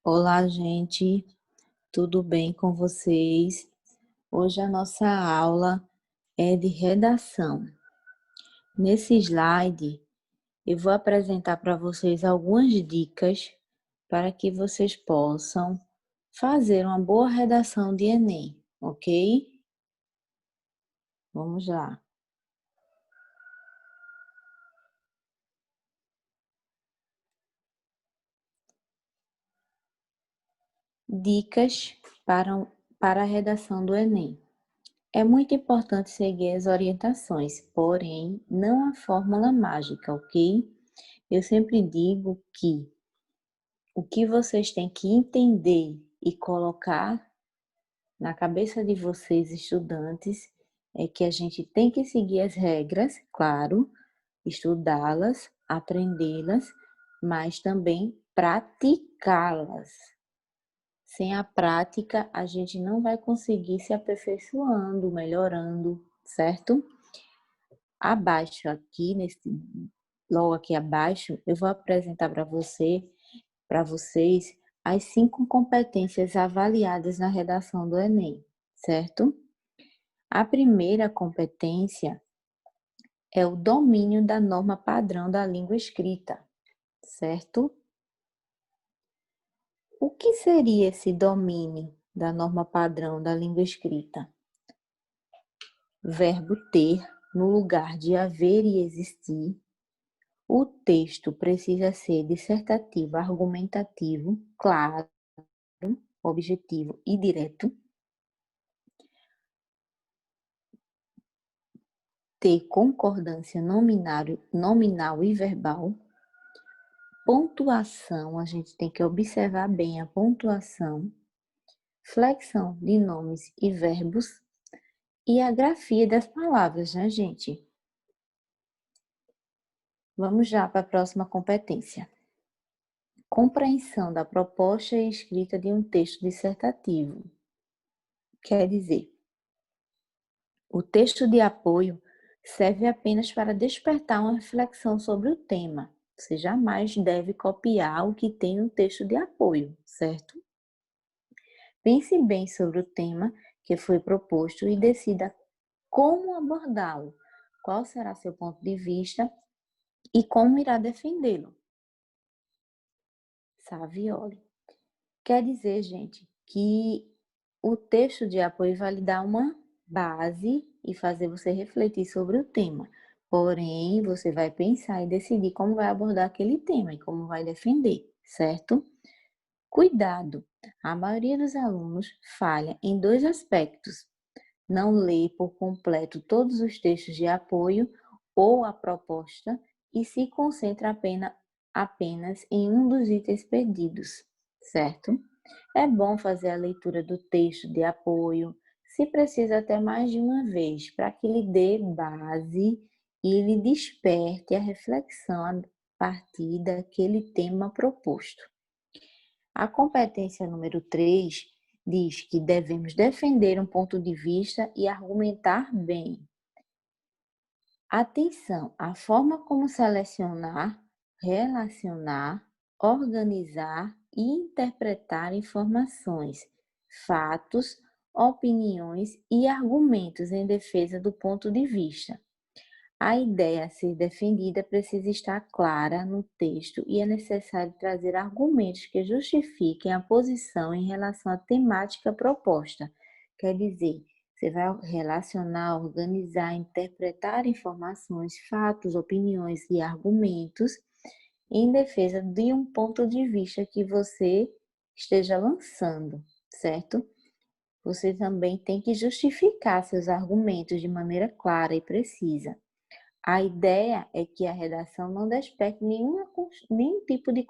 Olá, gente, tudo bem com vocês? Hoje a nossa aula é de redação. Nesse slide, eu vou apresentar para vocês algumas dicas para que vocês possam fazer uma boa redação de Enem, ok? Vamos lá. Dicas para a redação do Enem. É muito importante seguir as orientações, porém, não a fórmula mágica, ok? Eu sempre digo que o que vocês têm que entender e colocar na cabeça de vocês, estudantes, é que a gente tem que seguir as regras, claro, estudá-las, aprendê-las, mas também praticá-las. Sem a prática, a gente não vai conseguir se aperfeiçoando, melhorando, certo? Abaixo aqui, logo aqui abaixo, eu vou apresentar para vocês as 5 competências avaliadas na redação do Enem, certo? A primeira competência é o domínio da norma padrão da língua escrita, certo? O que seria esse domínio da norma padrão da língua escrita? Verbo ter no lugar de haver e existir. O texto precisa ser dissertativo, argumentativo, claro, objetivo e direto. Ter concordância nominal e verbal. Pontuação, a gente tem que observar bem a pontuação. Flexão de nomes e verbos. E a grafia das palavras, né, gente? Vamos já para a próxima competência. Compreensão da proposta e escrita de um texto dissertativo. Quer dizer, o texto de apoio serve apenas para despertar uma reflexão sobre o tema. Você jamais deve copiar o que tem no texto de apoio, certo? Pense bem sobre o tema que foi proposto e decida como abordá-lo, qual será seu ponto de vista e como irá defendê-lo. Savioli. Quer dizer, gente, que o texto de apoio vai lhe dar uma base e fazer você refletir sobre o tema. Porém, você vai pensar e decidir como vai abordar aquele tema e como vai defender, certo? Cuidado! A maioria dos alunos falha em 2 aspectos. Não lê por completo todos os textos de apoio ou a proposta e se concentra apenas em um dos itens pedidos, certo? É bom fazer a leitura do texto de apoio, se precisa até mais de uma vez, para que lhe dê base e lhe desperte a reflexão a partir daquele tema proposto. A competência número 3 diz que devemos defender um ponto de vista e argumentar bem. Atenção, a forma como selecionar, relacionar, organizar e interpretar informações, fatos, opiniões e argumentos em defesa do ponto de vista. A ideia a ser defendida precisa estar clara no texto e é necessário trazer argumentos que justifiquem a posição em relação à temática proposta. Quer dizer, você vai relacionar, organizar, interpretar informações, fatos, opiniões e argumentos em defesa de um ponto de vista que você esteja lançando, certo? Você também tem que justificar seus argumentos de maneira clara e precisa. A ideia é que a redação não desperte nenhum tipo de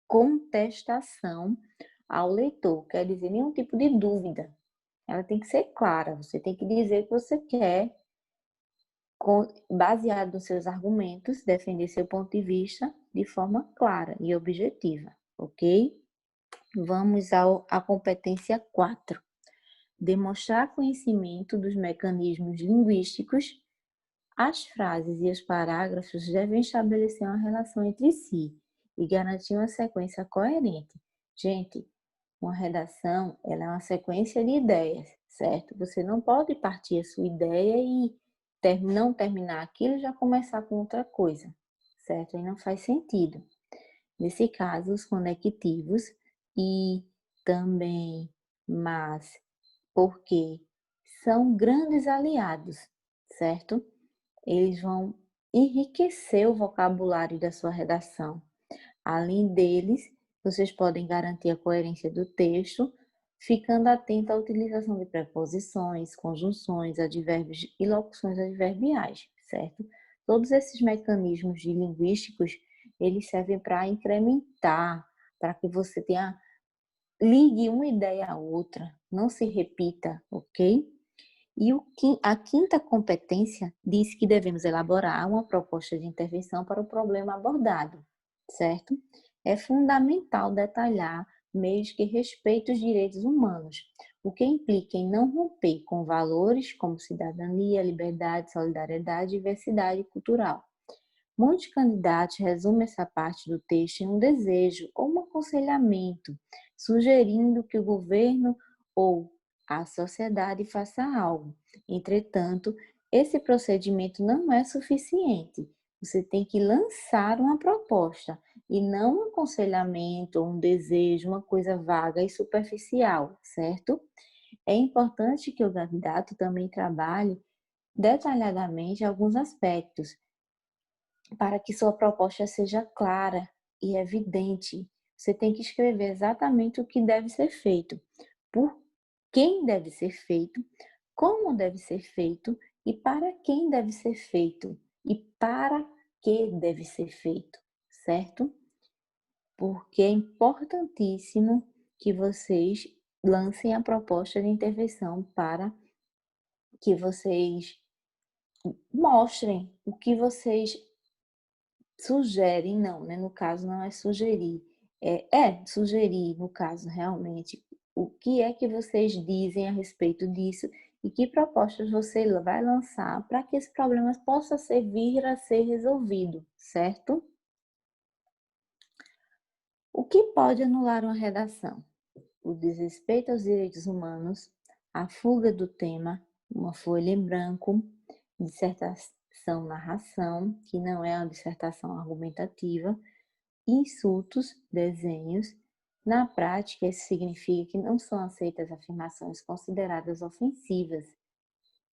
contestação ao leitor, quer dizer, nenhum tipo de dúvida. Ela tem que ser clara, você tem que dizer o que você quer, baseado nos seus argumentos, defender seu ponto de vista de forma clara e objetiva, ok? Vamos à competência 4. Demonstrar conhecimento dos mecanismos linguísticos. As frases e os parágrafos devem estabelecer uma relação entre si e garantir uma sequência coerente. Gente, uma redação, ela é uma sequência de ideias, certo? Você não pode partir a sua ideia e não terminar aquilo e já começar com outra coisa, certo? E não faz sentido. Nesse caso, os conectivos e também mas, porque são grandes aliados, certo? Eles vão enriquecer o vocabulário da sua redação. Além deles, vocês podem garantir a coerência do texto, ficando atento à utilização de preposições, conjunções, advérbios e locuções adverbiais, certo? Todos esses mecanismos linguísticos, eles servem para incrementar, para que você ligue uma ideia à outra, não se repita, ok? E a quinta competência diz que devemos elaborar uma proposta de intervenção para o problema abordado, certo? É fundamental detalhar meios que respeitem os direitos humanos, o que implica em não romper com valores como cidadania, liberdade, solidariedade e diversidade cultural. Muitos candidatos resumem essa parte do texto em um desejo ou um aconselhamento, sugerindo que o governo ou a sociedade faça algo. Entretanto, esse procedimento não é suficiente. Você tem que lançar uma proposta e não um aconselhamento ou um desejo, uma coisa vaga e superficial, certo? É importante que o candidato também trabalhe detalhadamente alguns aspectos para que sua proposta seja clara e evidente. Você tem que escrever exatamente o que deve ser feito, por quem deve ser feito, como deve ser feito e para quem deve ser feito e para que deve ser feito, certo? Porque é importantíssimo que vocês lancem a proposta de intervenção para que vocês mostrem o que vocês sugerem, não, né? No caso, não é sugerir. Sugerir, no caso, realmente, o que é que vocês dizem a respeito disso e que propostas você vai lançar para que esse problema possa vir a ser resolvido, certo? O que pode anular uma redação? O desrespeito aos direitos humanos, a fuga do tema, uma folha em branco, dissertação-narração, que não é uma dissertação argumentativa, insultos, desenhos. Na prática, isso significa que não são aceitas afirmações consideradas ofensivas.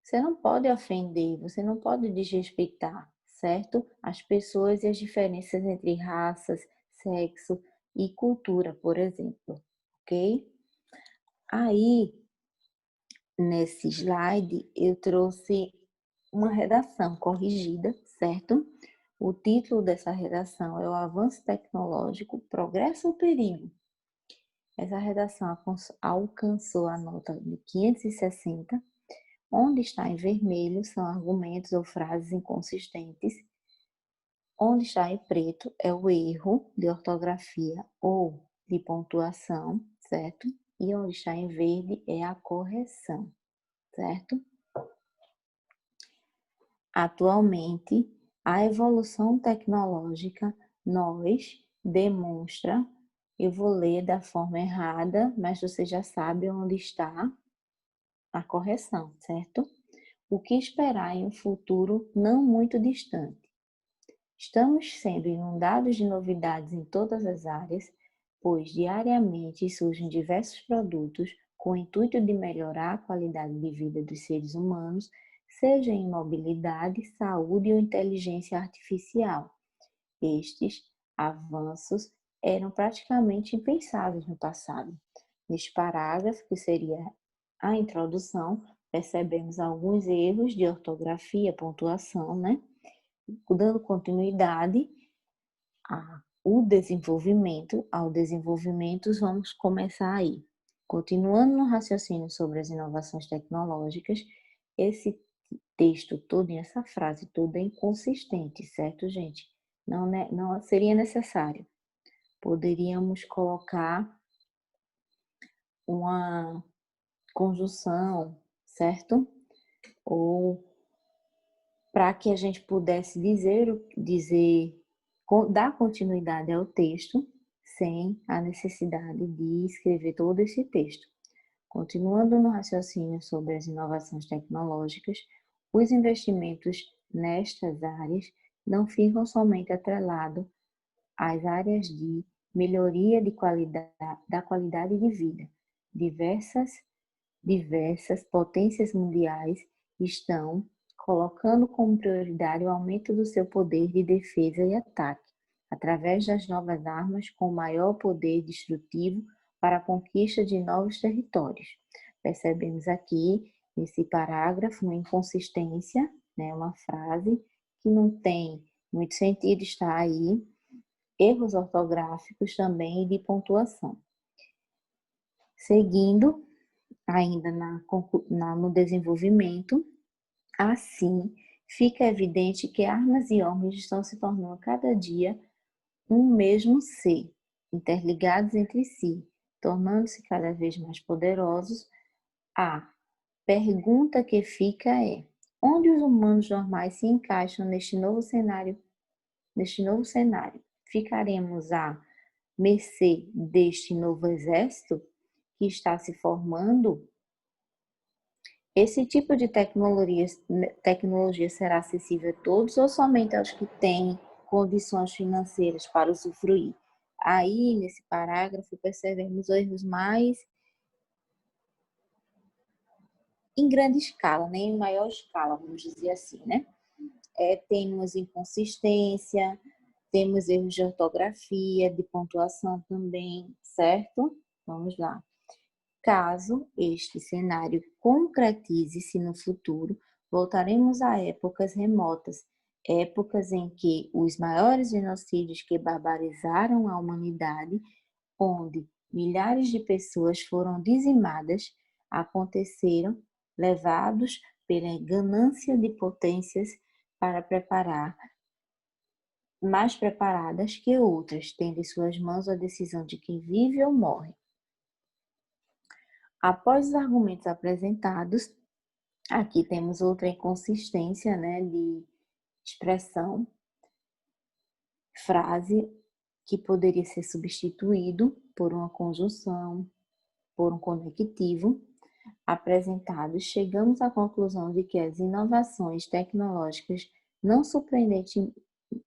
Você não pode ofender, você não pode desrespeitar, certo? As pessoas e as diferenças entre raças, sexo e cultura, por exemplo, ok? Aí, nesse slide, eu trouxe uma redação corrigida, certo? O título dessa redação é O Avanço Tecnológico, Progresso ou Perigo? Essa redação alcançou a nota de 560, onde está em vermelho são argumentos ou frases inconsistentes, onde está em preto é o erro de ortografia ou de pontuação, certo? E onde está em verde é a correção, certo? Atualmente, a evolução tecnológica nos demonstra, eu vou ler da forma errada, mas você já sabe onde está a correção, certo? O que esperar em um futuro não muito distante. Estamos sendo inundados de novidades em todas as áreas, pois diariamente surgem diversos produtos com o intuito de melhorar a qualidade de vida dos seres humanos, seja em mobilidade, saúde ou inteligência artificial. Estes avanços eram praticamente impensáveis no passado. Neste parágrafo, que seria a introdução, percebemos alguns erros de ortografia, pontuação, né? Dando continuidade ao desenvolvimento, vamos começar aí. Continuando no raciocínio sobre as inovações tecnológicas, esse texto todo, essa frase toda é inconsistente, certo, gente? Não seria necessário. Poderíamos colocar uma conjunção, certo? Ou para que a gente pudesse dizer dar continuidade ao texto sem a necessidade de escrever todo esse texto. Continuando no raciocínio sobre as inovações tecnológicas, os investimentos nestas áreas não ficam somente atrelados às áreas de melhoria da qualidade de vida. Diversas potências mundiais estão colocando como prioridade o aumento do seu poder de defesa e ataque, através das novas armas com maior poder destrutivo para a conquista de novos territórios. Percebemos aqui, nesse parágrafo, uma inconsistência, né, uma frase que não tem muito sentido estar aí, erros ortográficos também e de pontuação. Seguindo, ainda no desenvolvimento, assim, fica evidente que armas e homens estão se tornando cada dia um mesmo ser, interligados entre si, tornando-se cada vez mais poderosos. A pergunta que fica é: onde os humanos normais se encaixam neste novo cenário? Ficaremos à mercê deste novo exército que está se formando? Esse tipo de tecnologia será acessível a todos ou somente aos que têm condições financeiras para usufruir? Aí, nesse parágrafo, percebemos erros mais em grande escala, né? Em maior escala, vamos dizer assim, né? Temos inconsistência, temos erros de ortografia, de pontuação também, certo? Vamos lá. Caso este cenário concretize-se no futuro, voltaremos a épocas remotas, épocas em que os maiores genocídios que barbarizaram a humanidade, onde milhares de pessoas foram dizimadas, aconteceram, levados pela ganância de potências para mais preparadas que outras, tendo em suas mãos a decisão de quem vive ou morre. Após os argumentos apresentados, aqui temos outra inconsistência, né, de expressão, frase que poderia ser substituído por uma conjunção, por um conectivo. Apresentados, chegamos à conclusão de que as inovações tecnológicas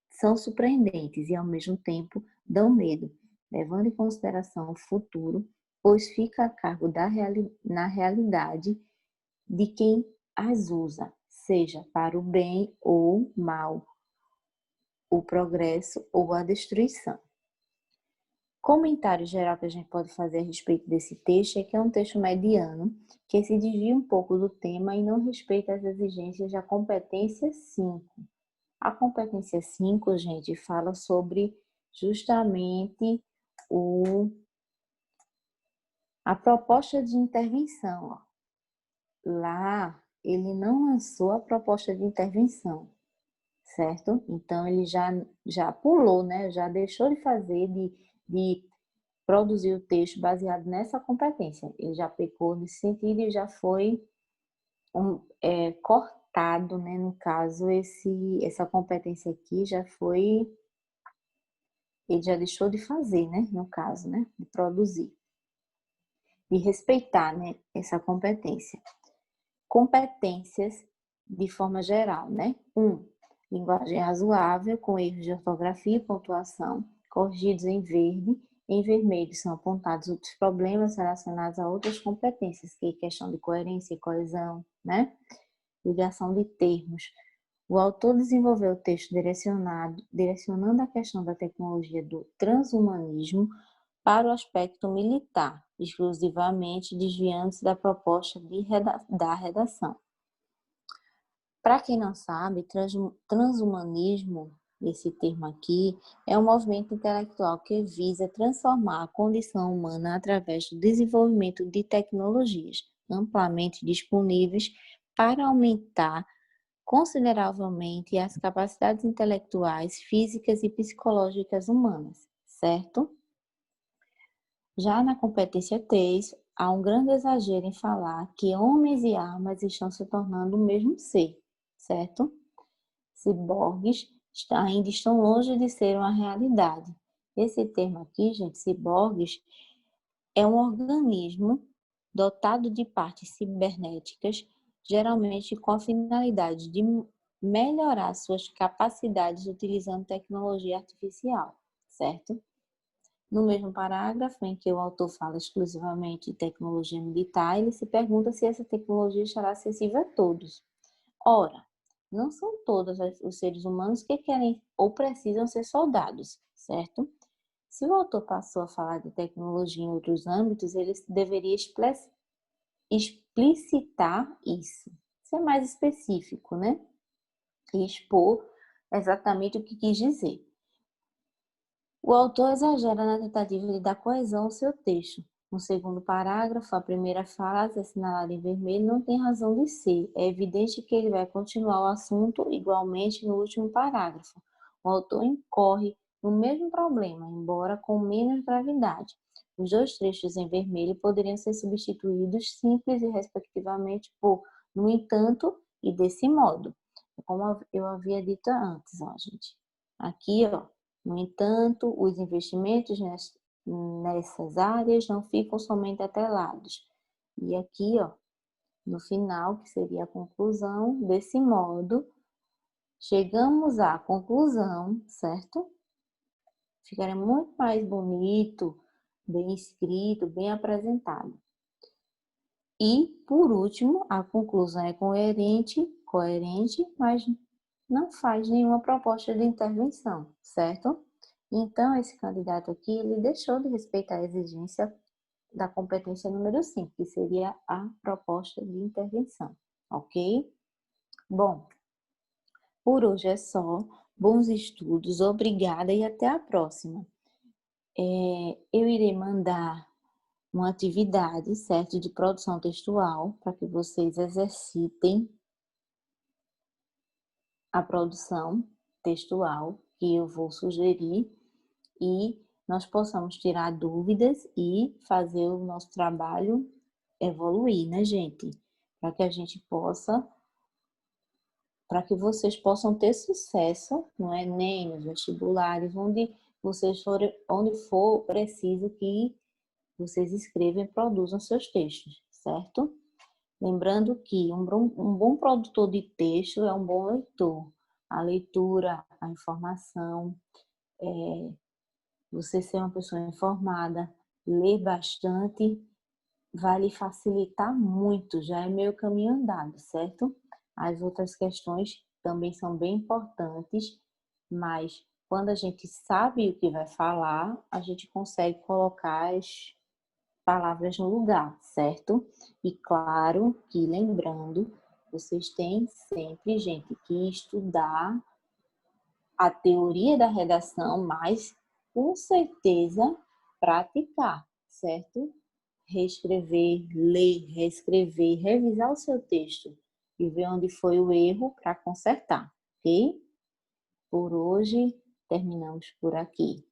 são surpreendentes e, ao mesmo tempo, dão medo, levando em consideração o futuro, pois fica a cargo na realidade de quem as usa, seja para o bem ou mal, o progresso ou a destruição. Comentário geral que a gente pode fazer a respeito desse texto é que é um texto mediano, que se desvia um pouco do tema e não respeita as exigências da competência 5. A competência 5, gente, fala sobre justamente a proposta de intervenção. Ó. Lá, ele não lançou a proposta de intervenção, certo? Então, ele já pulou, né? Já deixou de fazer, de produzir o texto baseado nessa competência. Ele já pecou nesse sentido e já foi cortado, né? No caso, essa competência aqui já foi... Ele já deixou de fazer, né? No caso, né? De produzir. De respeitar, né? Essa competência. Competências de forma geral, né? 1. Linguagem razoável, com erros de ortografia e pontuação, corrigidos em verde. Em vermelho são apontados outros problemas relacionados a outras competências, que é questão de coerência e coesão, né? Ligação de termos. O autor desenvolveu o texto direcionando a questão da tecnologia do transhumanismo para o aspecto militar, exclusivamente desviando-se da proposta da redação. Para quem não sabe, transhumanismo, esse termo aqui, é um movimento intelectual que visa transformar a condição humana através do desenvolvimento de tecnologias amplamente disponíveis para aumentar consideravelmente as capacidades intelectuais, físicas e psicológicas humanas, certo? Já na competência 3, há um grande exagero em falar que homens e armas estão se tornando o mesmo ser, certo? Ciborgues ainda estão longe de ser uma realidade. Esse termo aqui, gente, ciborgues, é um organismo dotado de partes cibernéticas, geralmente com a finalidade de melhorar suas capacidades utilizando tecnologia artificial, certo? No mesmo parágrafo, em que o autor fala exclusivamente de tecnologia militar, ele se pergunta se essa tecnologia estará acessível a todos. Ora, não são todos os seres humanos que querem ou precisam ser soldados, certo? Se o autor passou a falar de tecnologia em outros âmbitos, ele deveria explicitar isso, ser mais específico, né? E expor exatamente o que quis dizer. O autor exagera na tentativa de dar coesão ao seu texto. No segundo parágrafo, a primeira frase, assinalada em vermelho, não tem razão de ser. É evidente que ele vai continuar o assunto igualmente no último parágrafo. O autor incorre no mesmo problema, embora com menos gravidade. Os dois trechos em vermelho poderiam ser substituídos simples e respectivamente por no entanto e desse modo. Como eu havia dito antes, ó, gente. Aqui, ó. No entanto, os investimentos nessas áreas não ficam somente atrelados. E aqui, ó, no final, que seria a conclusão, desse modo, chegamos à conclusão, certo? Ficaria muito mais bonito, bem escrito, bem apresentado. E, por último, a conclusão é coerente, mas não faz nenhuma proposta de intervenção, certo? Então, esse candidato aqui, ele deixou de respeitar a exigência da competência número 5, que seria a proposta de intervenção, ok? Bom, por hoje é só. Bons estudos, obrigada e até a próxima. Eu irei mandar uma atividade, certo, de produção textual, para que vocês exercitem a produção textual que eu vou sugerir e nós possamos tirar dúvidas e fazer o nosso trabalho evoluir, né, gente? Para que a gente possa, para que vocês possam ter sucesso no Enem, nos vestibulares, onde for preciso que vocês escrevam e produzam seus textos, certo? Lembrando que um bom produtor de texto é um bom leitor. A leitura, a informação, você ser uma pessoa informada, ler bastante, vai lhe facilitar muito, já é meio caminho andado, certo? As outras questões também são bem importantes, mas quando a gente sabe o que vai falar, a gente consegue colocar as palavras no lugar, certo? E claro que, lembrando, vocês têm sempre, gente, que estudar a teoria da redação, mas com certeza praticar, certo? Reescrever, ler, reescrever, revisar o seu texto e ver onde foi o erro para consertar, ok? Por hoje, terminamos por aqui.